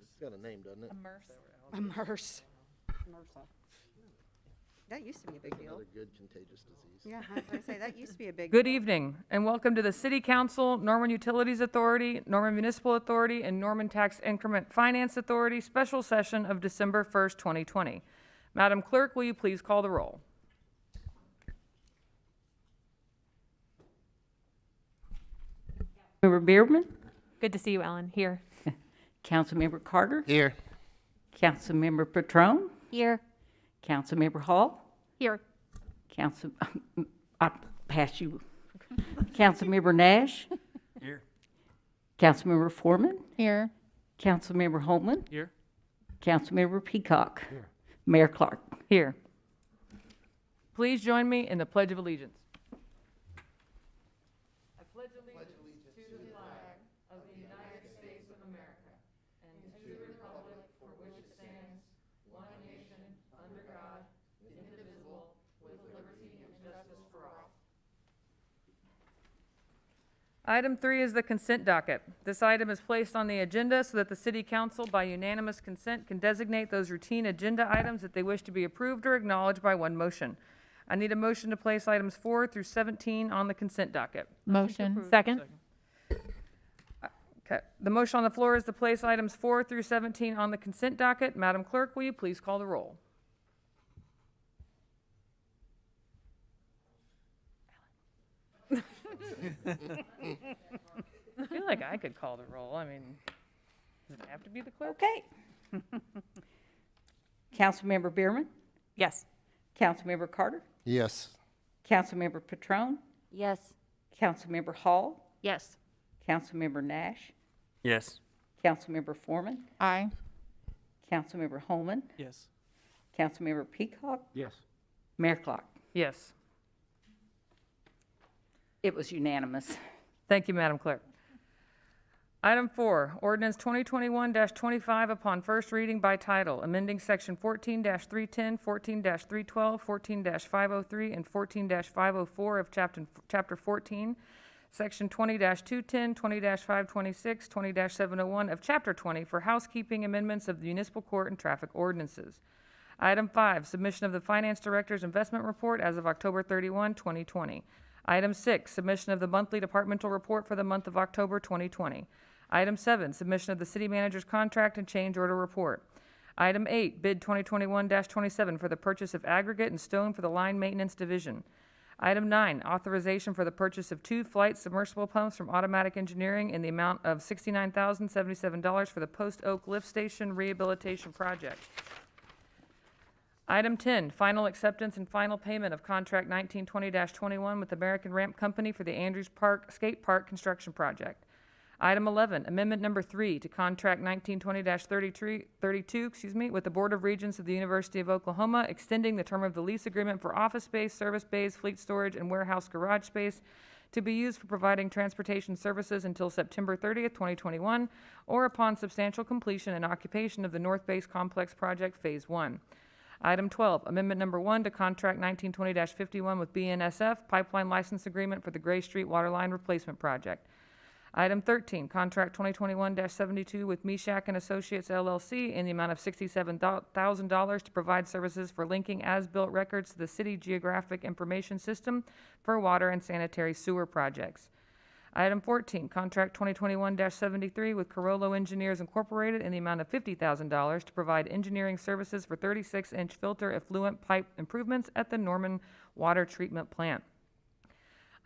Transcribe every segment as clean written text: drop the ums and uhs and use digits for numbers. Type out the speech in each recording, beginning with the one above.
It's got a name, doesn't it? Immerse. That used to be a big deal. Another good contagious disease. Yeah, I was going to say, that used to be a big Good deal. evening, and welcome to the City Council, Norman Utilities Authority, Norman Municipal Authority, and Norman Tax Increment Finance Authority special session of December 1st, 2020. Madam Clerk, will you please call the roll? Member Bierman, Good to see you, Ellen. Here. Councilmember Carter, Here. Councilmember Patron, Here. Councilmember Hall, Here. I'll pass you. Councilmember Nash. Here. Councilmember Foreman, Here. Councilmember Holman, Here. Councilmember Peacock, Mayor Clark. Here. Please join me in the Pledge of Allegiance. I pledge allegiance to the flag of the United States of America and to the republic for which it stands, one nation, under God, indivisible, with liberty and justice for all. Item 3 is the consent docket. This item is placed on the agenda so that the City Council, by unanimous consent, can designate those routine agenda items that they wish to be approved or acknowledged by one motion. I need a motion to place items 4 through 17 on the consent docket. Motion. Second. Okay. The motion on the floor is to place items 4 through 17 on the consent docket. Madam Clerk, will you please call the roll? I feel like I could call the roll. I mean, does it have to be the clerk? Okay. Councilmember Bierman, Yes. Councilmember Carter, Yes. Councilmember Patron, Yes. Councilmember Hall, Yes. Councilmember Nash, Yes. Councilmember Foreman, Aye. Councilmember Holman, Yes. Councilmember Peacock, Yes. Mayor Clark. Yes. It was unanimous. Thank you, Madam Clerk. Item 4, ordinance 2021-25 upon first reading by title, amending section 14-310, 14-312, 14-503, and 14-504 of chapter 14, section 20-210, 20-526, 20-701 of chapter 20 for housekeeping amendments of the municipal court and traffic ordinances. Item 5, submission of the Finance Director's investment report as of October 31, 2020. Item 6, submission of the monthly departmental report for the month of October 2020. Item 7, submission of the city manager's contract and change order report. Item 8, bid 2021-27 for the purchase of aggregate and stone for the line maintenance division. Item 9, authorization for the purchase of 2 flight submersible pumps from Automatic Engineering in the amount of $69,077 for the Post Oak Lift Station Rehabilitation Project. Item 10, final acceptance and final payment of contract 1920-21 with American Ramp Company for the Andrews Park Skate Park Construction Project. Item 11, amendment number 3 to contract 1920-32, with the Board of Regents of the University of Oklahoma, extending the term of the lease agreement for office space, service bays, fleet storage, and warehouse garage space to be used for providing transportation services until September 30th, 2021, or upon substantial completion and occupation of the North Base Complex Project Phase 1. Item 12, amendment number 1 to contract 1920-51 with BNSF pipeline license agreement for the Gray Street Waterline Replacement Project. Item 13, contract 2021-72 with Meshach and Associates LLC in the amount of $67,000 to provide services for linking as-built records to the City Geographic Information System for water and sanitary sewer projects. Item 14, contract 2021-73 with Carollo Engineers Incorporated in the amount of $50,000 to provide engineering services for 36-inch filter effluent pipe improvements at the Norman Water Treatment Plant.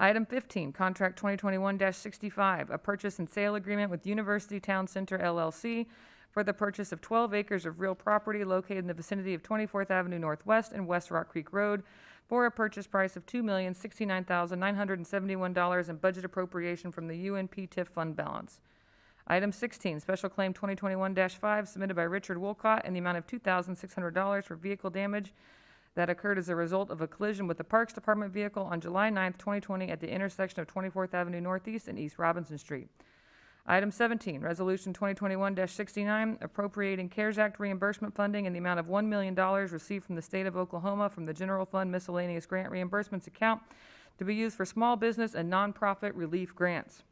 Item 15, contract 2021-65, a purchase and sale agreement with University Town Center LLC for the purchase of 12 acres of real property located in the vicinity of 24th Avenue Northwest and West Rock Creek Road for a purchase price of $2,069,971 and budget appropriation from the UNP TIF fund balance. Item 16, special claim 2021-5 submitted by Richard Wolcott in the amount of $2,600 for vehicle damage that occurred as a result of a collision with the Parks Department vehicle on July 9th, 2020 at the intersection of 24th Avenue Northeast and East Robinson Street. Item 17, Resolution 2021-69, appropriating CARES Act reimbursement funding in the amount of $1 million received from the state of Oklahoma from the General Fund Miscellaneous Grant Reimbursements account to be used for small business and nonprofit relief grants.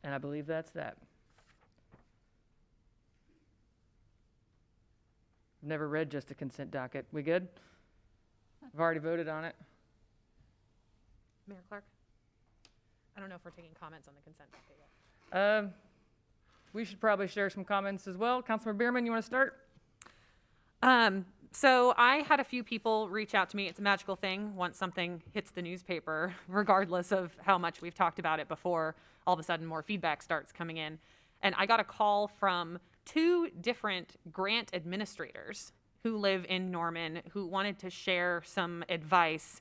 And I believe that's that. Never read just a consent docket. We good? I've already voted on it. Mayor Clark? I don't know if we're taking comments on the consent docket yet. We should probably share some comments as well. Councilmember Bierman, you want to start? So I had a few people reach out to me. It's a magical thing. Once something hits the newspaper, regardless of how much we've talked about it before, all of a sudden more feedback starts coming in. And I got a call from 2 different grant administrators who live in Norman who wanted to share some advice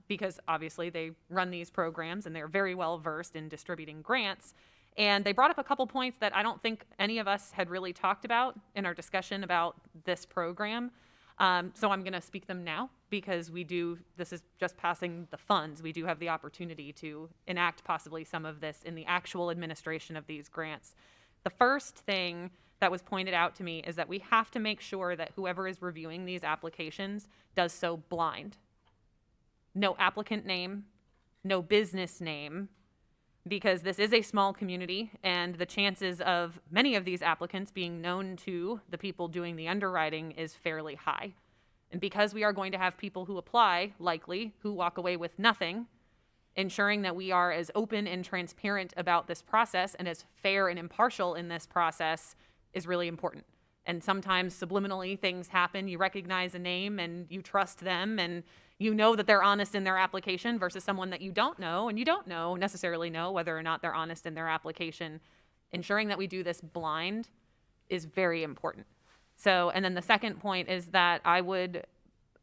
because obviously they run these programs and they're very well versed in distributing grants. And they brought up a couple points that I don't think any of us had really talked about in our discussion about this program. So I'm going to speak them now because this is just passing the funds. We do have the opportunity to enact possibly some of this in the actual administration of these grants. The first thing that was pointed out to me is that we have to make sure that whoever is reviewing these applications does so blind. No applicant name, no business name, because this is a small community and the chances of many of these applicants being known to the people doing the underwriting is fairly high. And because we are going to have people who apply, likely, who walk away with nothing, ensuring that we are as open and transparent about this process and as fair and impartial in this process is really important. And sometimes subliminally things happen. You recognize a name and you trust them and you know that they're honest in their application versus someone that you don't know, and you don't necessarily know whether or not they're honest in their application. Ensuring that we do this blind is very important. So, and then the second point is that I would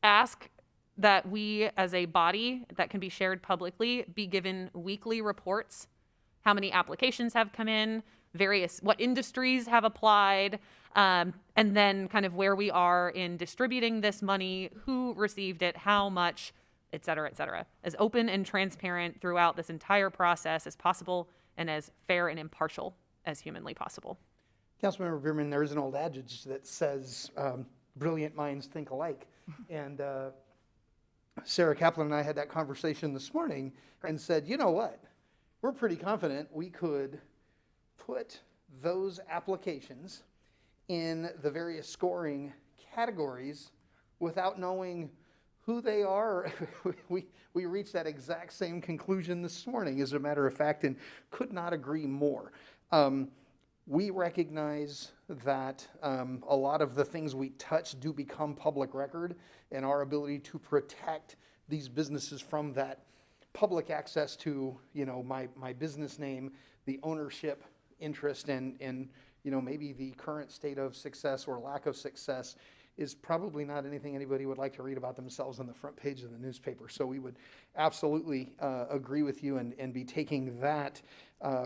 ask that we as a body that can be shared publicly be given weekly reports, how many applications have come in, what industries have applied, and then kind of where we are in distributing this money, who received it, how much, et cetera, as open and transparent throughout this entire process as possible and as fair and impartial as humanly possible. Councilmember Bierman, there is an old adage that says brilliant minds think alike. And Sarah Kaplan and I had that conversation this morning and said, you know what? We're pretty confident we could put those applications in the various scoring categories without knowing who they are. We reached that exact same conclusion this morning, as a matter of fact, and could not agree more. We recognize that a lot of the things we touch do become public record, and our ability to protect these businesses from that public access to, my business name, the ownership interest, and maybe the current state of success or lack of success is probably not anything anybody would like to read about themselves on the front page of the newspaper. So we would absolutely agree with you and be taking that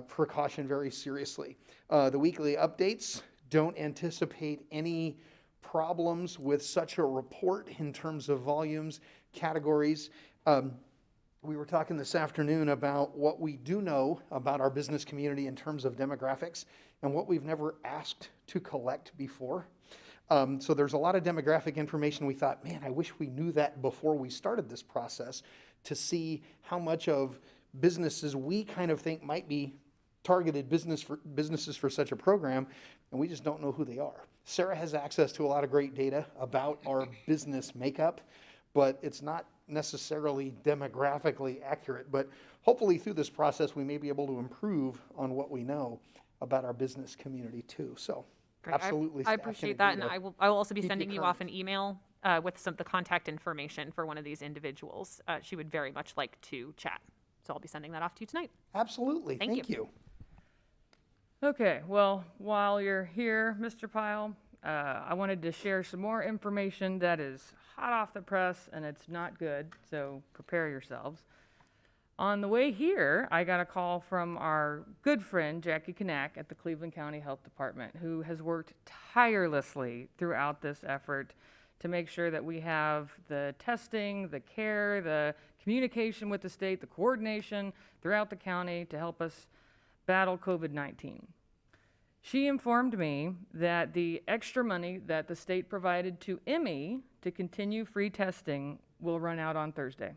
precaution very seriously. The weekly updates, don't anticipate any problems with such a report in terms of volumes, categories. We were talking this afternoon about what we do know about our business community in terms of demographics and what we've never asked to collect before. So there's a lot of demographic information. We thought, man, I wish we knew that before we started this process to see how much of businesses we kind of think might be targeted businesses for such a program, and we just don't know who they are. Sarah has access to a lot of great data about our business makeup, but it's not necessarily demographically accurate. But hopefully through this process, we may be able to improve on what we know about our business community too. So Great. absolutely. I appreciate that, and I will also be sending you off an email with some of the contact information for one of these individuals. She would very much like to chat, so I'll be sending that off to you tonight. Absolutely. Thank you. Okay, well, while you're here, Mr. Pyle, I wanted to share some more information that is hot off the press, and it's not good, so prepare yourselves. On the way here, I got a call from our good friend, Jackie Knack at the Cleveland County Health Department, who has worked tirelessly throughout this effort to make sure that we have the testing, the care, the communication with the state, the coordination throughout the county to help us battle COVID-19. She informed me that the extra money that the state provided to Emmy to continue free testing will run out on Thursday.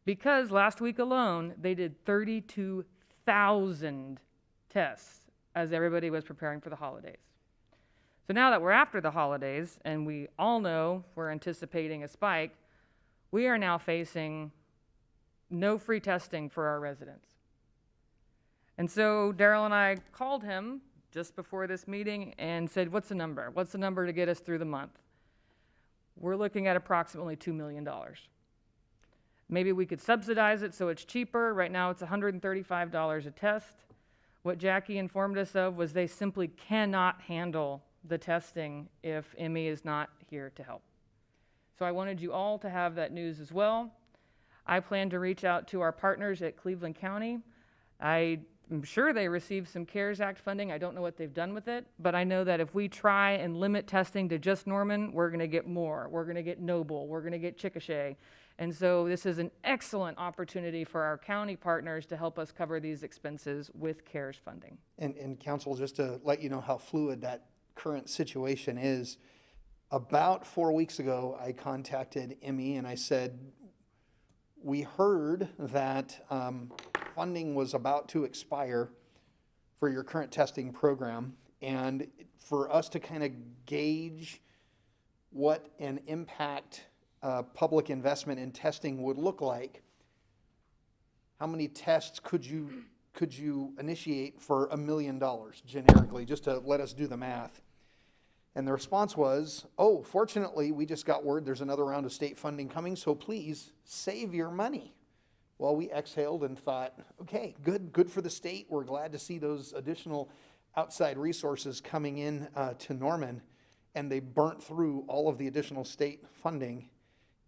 Because last week alone, they did 32,000 tests as everybody was preparing for the holidays. So now that we're after the holidays and we all know we're anticipating a spike, we are now facing no free testing for our residents. And so Daryl and I called him just before this meeting and said, what's the number? What's the number to get us through the month? We're looking at approximately $2 million. Maybe we could subsidize it so it's cheaper. Right now it's $135 a test. What Jackie informed us of was they simply cannot handle the testing if Emmy is not here to help. So I wanted you all to have that news as well. I plan to reach out to our partners at Cleveland County. I'm sure they received some CARES Act funding. I don't know what they've done with it, but I know that if we try and limit testing to just Norman, we're going to get more. We're going to get Noble. We're going to get Chickasha. And so this is an excellent opportunity for our county partners to help us cover these expenses with CARES funding. And council, just to let you know how fluid that current situation is, about 4 weeks ago, I contacted Emmy and I said, we heard that funding was about to expire for your current testing program, and for us to kind of gauge what an impact public investment in testing would look like, how many tests could you initiate for $1 million generically, just to let us do the math? And the response was, oh, fortunately, we just got word there's another round of state funding coming, so please save your money. Well, we exhaled and thought, okay, good for the state. We're glad to see those additional outside resources coming in to Norman, and they burnt through all of the additional state funding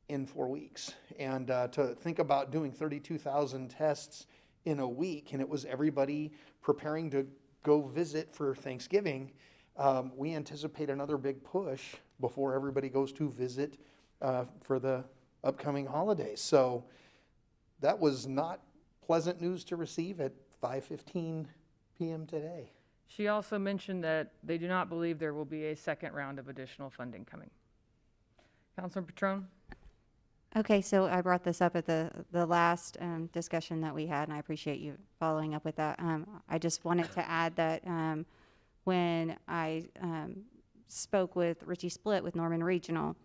in 4 weeks. And to think about doing 32,000 tests in a week, and it was everybody preparing to go visit for Thanksgiving, we anticipate another big push before everybody goes to visit for the upcoming holidays. So that was not pleasant news to receive at 5:15 p.m. today. She also mentioned that they do not believe there will be a second round of additional funding coming. Councilor Patron? Okay, so I brought this up at the last discussion that we had, and I appreciate you following up with that. I just wanted to add that when I spoke with Richie Splitt with Norman Regional,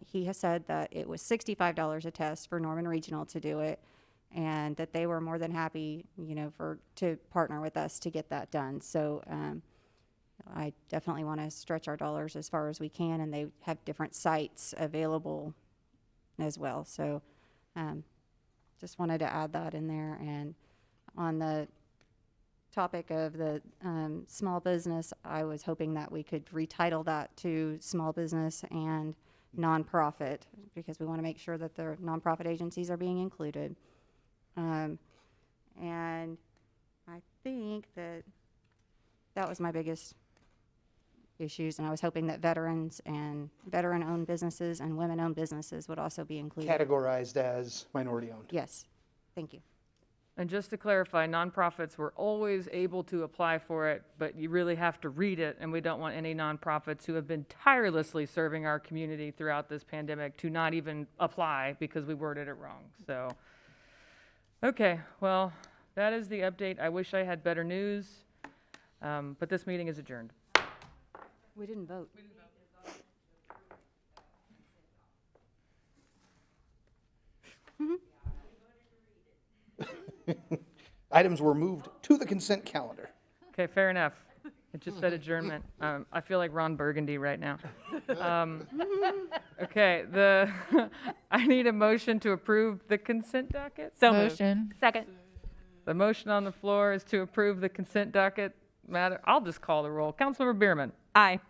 he has said that it was $65 a test for Norman Regional to do it, and that they were more than happy, to partner with us to get that done. So I definitely want to stretch our dollars as far as we can, and they have different sites available as well. So just wanted to add that in there. And on the topic of the small business, I was hoping that we could retitle that to small business and nonprofit, because we want to make sure that the nonprofit agencies are being included. And I think that was my biggest issues, and I was hoping that veterans and veteran-owned businesses and women-owned businesses would also be included. Categorized as minority-owned. Yes, thank you. And just to clarify, nonprofits were always able to apply for it, but you really have to read it, and we don't want any nonprofits who have been tirelessly serving our community throughout this pandemic to not even apply because we worded it wrong. So, okay, well, that is the update. I wish I had better news, but this meeting is adjourned. We didn't vote. Items were moved to the consent calendar. Okay, fair enough. It just said adjournment. I feel like Ron Burgundy right now. Okay, I need a motion to approve the consent docket. So moved. Motion. Second. The motion on the floor is to approve the consent docket. I'll just call the roll. Councilmember Bierman. Aye.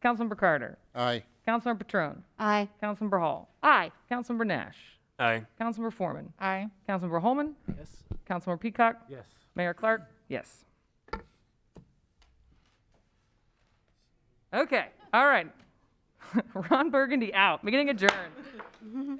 Councilmember Carter. Aye. Councilmember Patron. Aye. Councilmember Hall. Aye. Councilmember Nash. Aye. Councilmember Foreman. Aye. Councilmember Holman. Yes. Councilmember Peacock. Yes. Mayor Clark. Yes. Okay. All right. Ron Burgundy out. Meeting adjourned.